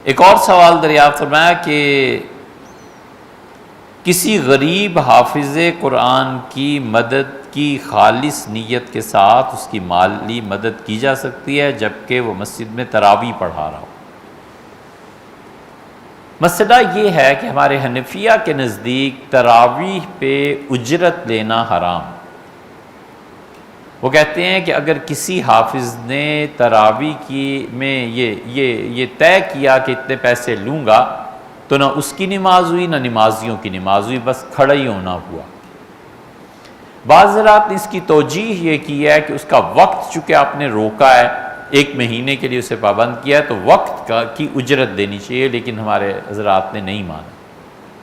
ایک اور سوال دریافت فرمایا کہ کسی غریب حافظ قرآن کی مدد کی خالص نیت کے ساتھ اس کی مالی مدد کی جا سکتی ہے جبکہ وہ مسجد میں تراویح پڑھا رہا ہو؟ مسئلہ یہ ہے کہ ہمارے حنفیہ کے نزدیک تراویح پہ اجرت لینا حرام۔ وہ کہتے ہیں کہ اگر کسی حافظ نے تراویح میں یہ طے کیا کہ اتنے پیسے لوں گا تو نہ اس کی نماز ہوئی نہ نمازیوں کی نماز ہوئی، بس کھڑا ہی ہونا ہوا۔ بعض حضرات نے اس کی توجیح یہ کی ہے کہ اس کا وقت چونکہ آپ نے روکا ہے، 1 مہینے کے لیے اسے پابند کیا ہے تو وقت کی اجرت دینی چاہیے، لیکن ہمارے حضرات نے نہیں مانا۔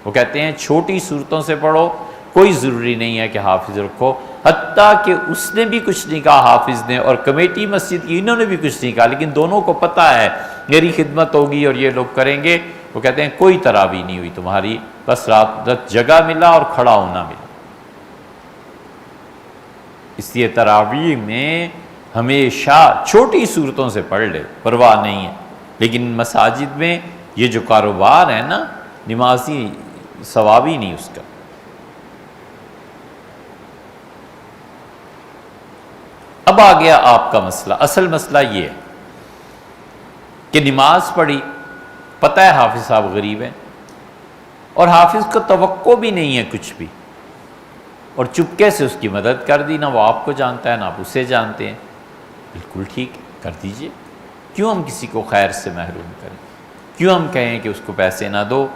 وہ کہتے ہیں چھوٹی صورتوں سے پڑھو، کوئی ضروری نہیں ہے کہ حافظ رکھو، حتیٰ کہ اس نے بھی کچھ نہیں کہا حافظ نے اور کمیٹی مسجد کی انہوں نے بھی کچھ نہیں کہا، لیکن دونوں کو پتہ ہے میری خدمت ہوگی اور یہ لوگ کریں گے۔ وہ کہتے ہیں کوئی تراویح نہیں ہوئی تمہاری، بس رات جگہ ملا اور کھڑا ہونا ملا۔ اس لیے تراویح میں ہمیشہ چھوٹی صورتوں سے پڑھ لے، پرواہ نہیں ہے، لیکن مساجد میں یہ جو کاروبار ہے نا، نمازی ثواب ہی نہیں اس کا۔ اب آ گیا آپ کا مسئلہ، اصل مسئلہ یہ ہے کہ نماز پڑھی، پتہ ہے حافظ صاحب غریب ہیں اور حافظ کو توقع بھی نہیں ہے کچھ بھی، اور چپکے سے اس کی مدد کر دی، نہ وہ آپ کو جانتا ہے نہ آپ اسے جانتے ہیں، بالکل ٹھیک کر دیجئے۔ کیوں ہم کسی کو خیر سے محروم کریں؟ کیوں ہم کہیں کہ اس کو پیسے نہ دو؟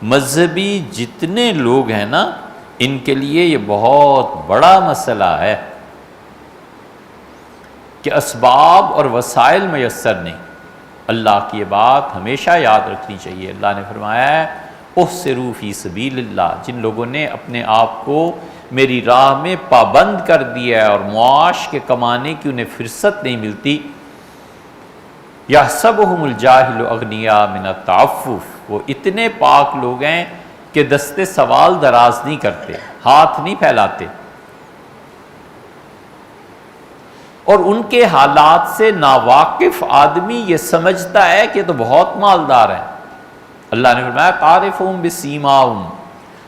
مذہبی جتنے لوگ ہیں نا، ان کے لیے یہ بہت بڑا مسئلہ ہے کہ اسباب اور وسائل میسر نہیں۔ اللہ کی یہ بات ہمیشہ یاد رکھنی چاہیے۔ اللہ نے فرمایا ہے احسروا فی سبیل اللہ، جن لوگوں نے اپنے آپ کو میری راہ میں پابند کر دیا ہے اور معاش کے کمانے کی انہیں فرصت نہیں ملتی، یحسبہم الجاہل اغنیاء من التعفف، وہ اتنے پاک لوگ ہیں کہ دستے سوال دراز نہیں کرتے، ہاتھ نہیں پھیلاتے، اور ان کے حالات سے ناواقف آدمی یہ سمجھتا ہے کہ تو بہت مالدار ہیں۔ اللہ نے فرمایا تعرفہم بسیماہم،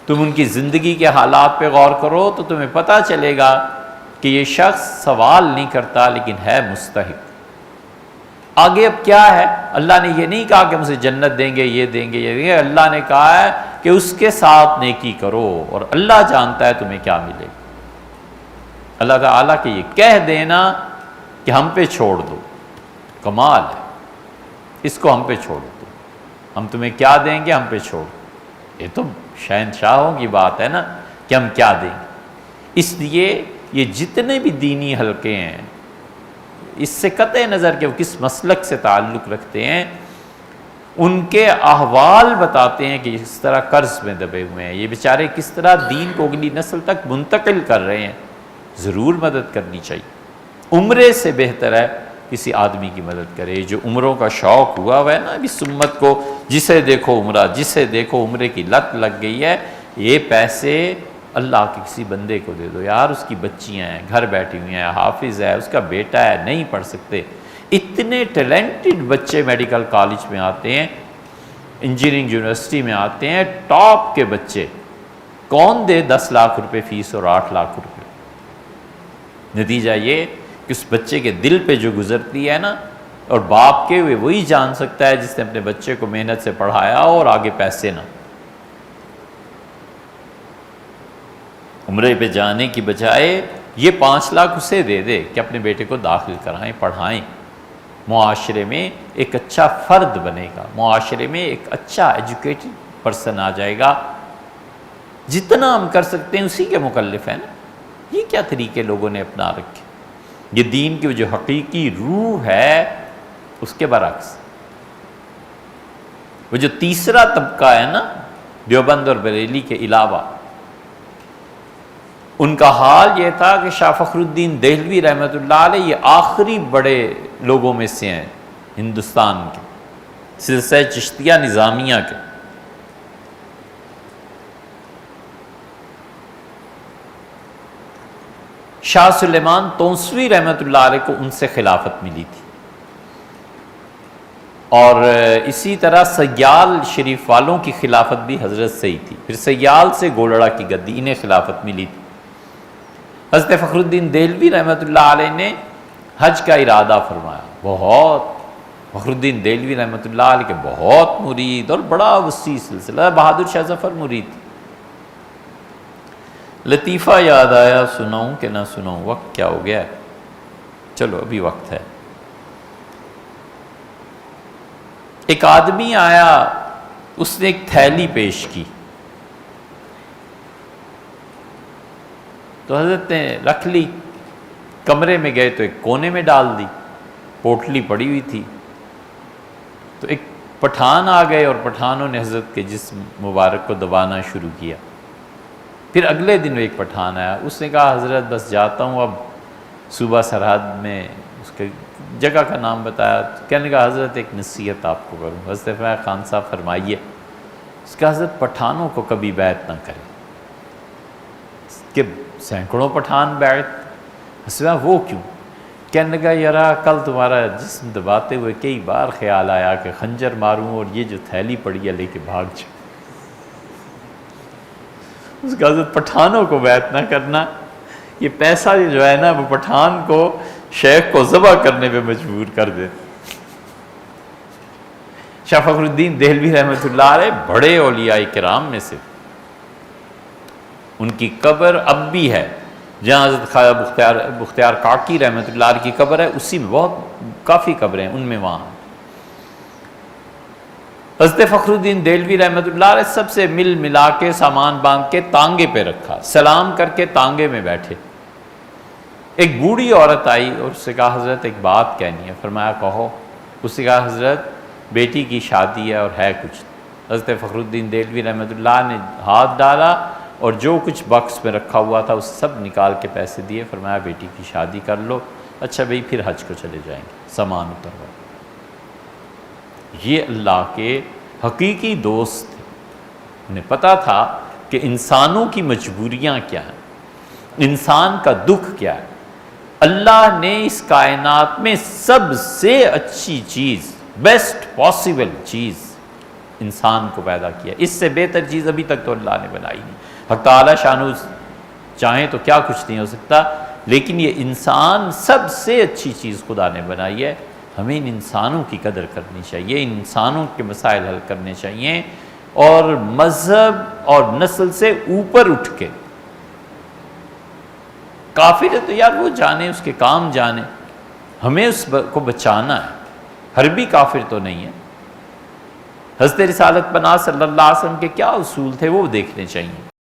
تم ان کی زندگی کے حالات پہ غور کرو تو تمہیں پتہ چلے گا کہ یہ شخص سوال نہیں کرتا لیکن ہے مستحق۔ آگے اب کیا ہے؟ اللہ نے یہ نہیں کہا کہ ہم اسے جنت دیں گے، یہ دیں گے، یہ دیں گے، اللہ نے کہا ہے کہ اس کے ساتھ نیکی کرو اور اللہ جانتا ہے تمہیں کیا ملے گا۔ اللہ تعالیٰ کہ یہ کہہ دینا کہ ہم پہ چھوڑ دو، کمال ہے، اس کو ہم پہ چھوڑ دو، ہم تمہیں کیا دیں گے، ہم پہ چھوڑ دو۔ یہ تو شہنشاہوں کی بات ہے نا کہ ہم کیا دیں گے۔ اس لیے یہ جتنے بھی دینی حلقے ہیں، اس سے قطع نظر کہ وہ کس مسلک سے تعلق رکھتے ہیں، ان کے احوال بتاتے ہیں کہ اس طرح قرض میں دبے ہوئے ہیں، یہ بیچارے کس طرح دین کو اگلی نسل تک منتقل کر رہے ہیں۔ ضرور مدد کرنی چاہیے، عمرے سے بہتر ہے کسی آدمی کی مدد کرے جو عمروں کا شوق ہوا ہے نا، ابھی سمت کو جسے دیکھو عمرہ، جسے دیکھو عمرے کی لت لگ گئی ہے، یہ پیسے اللہ کے کسی بندے کو دے دو یار، اس کی بچیاں ہیں گھر بیٹھی ہوئی ہیں، حافظ ہے، اس کا بیٹا ہے، نہیں پڑھ سکتے۔ اتنے ٹیلنٹڈ بچے میڈیکل کالج میں آتے ہیں، انجینئرنگ یونیورسٹی میں آتے ہیں، ٹاپ کے بچے، کون دے 10 لاکھ روپے فیس اور 8 لاکھ روپے؟ نتیجہ یہ کہ اس بچے کے دل پہ جو گزرتی ہے نا، اور باپ کے ہوئے وہی جان سکتا ہے جس نے اپنے بچے کو محنت سے پڑھایا اور آگے پیسے نہ۔ عمرے پہ جانے کی بجائے یہ 5 لاکھ اسے دے دے کہ اپنے بیٹے کو داخل کرائیں، پڑھائیں، معاشرے میں ایک اچھا فرد بنے گا، معاشرے میں ایک اچھا ایجوکیٹڈ پرسن آ جائے گا۔ جتنا ہم کر سکتے ہیں اسی کے مکلف ہیں نا۔ یہ کیا طریقے لوگوں نے اپنا رکھے؟ یہ دین کی جو حقیقی روح ہے اس کے برعکس۔ وہ جو تیسرا طبقہ ہے نا، دیوبند اور بریلی کے علاوہ، ان کا حال یہ تھا کہ شاہ فخر الدین دہلوی رحمۃ اللہ علیہ یہ آخری بڑے لوگوں میں سے ہیں ہندوستان کے، سلسلہ چشتیہ نظامیہ کے۔ شاہ سلیمان تونسوی رحمۃ اللہ علیہ کو ان سے خلافت ملی تھی، اور اسی طرح سیال شریف والوں کی خلافت بھی حضرت سے ہی تھی، پھر سیال سے گولڑا کی گدی، انہیں خلافت ملی تھی۔ حضرت فخر الدین دہلوی رحمۃ اللہ علیہ نے حج کا ارادہ فرمایا، بہت فخر الدین دہلوی رحمۃ اللہ علیہ کے بہت مرید اور بڑا وسیع سلسلہ، بہادر شاہ ظفر مرید تھی۔ لطیفہ یاد آیا، سناؤں کہ نہ سناؤں؟ وقت کیا ہو گیا ہے؟ چلو ابھی وقت ہے۔ ایک آدمی آیا، اس نے ایک تھیلی پیش کی، تو حضرت نے رکھ لی، کمرے میں گئے تو ایک کونے میں ڈال دی، پوٹلی پڑی ہوئی تھی۔ تو ایک پٹھان آ گئے اور پٹھانوں نے حضرت کے جسم مبارک کو دبانا شروع کیا۔ پھر اگلے دن ایک پٹھان آیا، اس نے کہا حضرت بس جاتا ہوں، اب صوبہ سرحد میں، اس کے جگہ کا نام بتایا، کہنے کا حضرت ایک نصیحت آپ کو کروں۔ حضرت فرمایا خان صاحب فرمائیے۔ اس کا حضرت پٹھانوں کو کبھی بیعت نہ کرے، کہ سینکڑوں پٹھان بیعت، حضرت وہ کیوں؟ کہنے لگا یارا کل تمہارا جسم دباتے ہوئے کئی بار خیال آیا کہ خنجر ماروں اور یہ جو تھیلی پڑی ہے لے کے بھاگ جاؤں۔ اس کا حضرت پٹھانوں کو بیعت نہ کرنا، یہ پیسہ جو ہے نا وہ پٹھان کو شیخ کو ذبح کرنے پہ مجبور کر دے۔ شاہ فخر الدین دہلوی رحمۃ اللہ علیہ بڑے اولیاء کرام میں سے، ان کی قبر اب بھی ہے، جہاں حضرت خواجہ بختیار کاکی رحمۃ اللہ علیہ کی قبر ہے، اسی میں بہت کافی قبریں ان میں وہاں۔ حضرت فخر الدین دہلوی رحمۃ اللہ علیہ سب سے مل ملا کے سامان باندھ کے تانگے پہ رکھا، سلام کر کے تانگے میں بیٹھے۔ ایک بوڑھی عورت آئی اور اس سے کہا حضرت ایک بات کہنی ہے۔ فرمایا کہو۔ اس نے کہا حضرت بیٹی کی شادی ہے اور ہے کچھ۔ حضرت فخر الدین دہلوی رحمۃ اللہ نے ہاتھ ڈالا اور جو کچھ باکس میں رکھا ہوا تھا اس سب نکال کے پیسے دیے، فرمایا بیٹی کی شادی کر لو، اچھا بھئی پھر حج کو چلے جائیں گے، سامان اتروا۔ یہ اللہ کے حقیقی دوست تھے، انہیں پتہ تھا کہ انسانوں کی مجبوریاں کیا ہیں، انسان کا دکھ کیا ہے۔ اللہ نے اس کائنات میں سب سے اچھی چیز، بیسٹ پاسبل چیز انسان کو پیدا کیا، اس سے بہتر چیز ابھی تک تو اللہ نے بنائی نہیں۔ حق تعالی شانہ چاہیں تو کیا کچھ نہیں ہو سکتا، لیکن یہ انسان سب سے اچھی چیز خدا نے بنائی ہے۔ ہمیں ان انسانوں کی قدر کرنی چاہیے، ان انسانوں کے مسائل حل کرنے چاہیے، اور مذہب اور نسل سے اوپر اٹھ کے، کافر ہے تو یار وہ جانے، اس کے کام جانے، ہمیں اس کو بچانا ہے، حربی کافر تو نہیں ہے۔ حضرت رسالت پناہ صلی اللہ علیہ وسلم کے کیا اصول تھے وہ دیکھنے چاہیے۔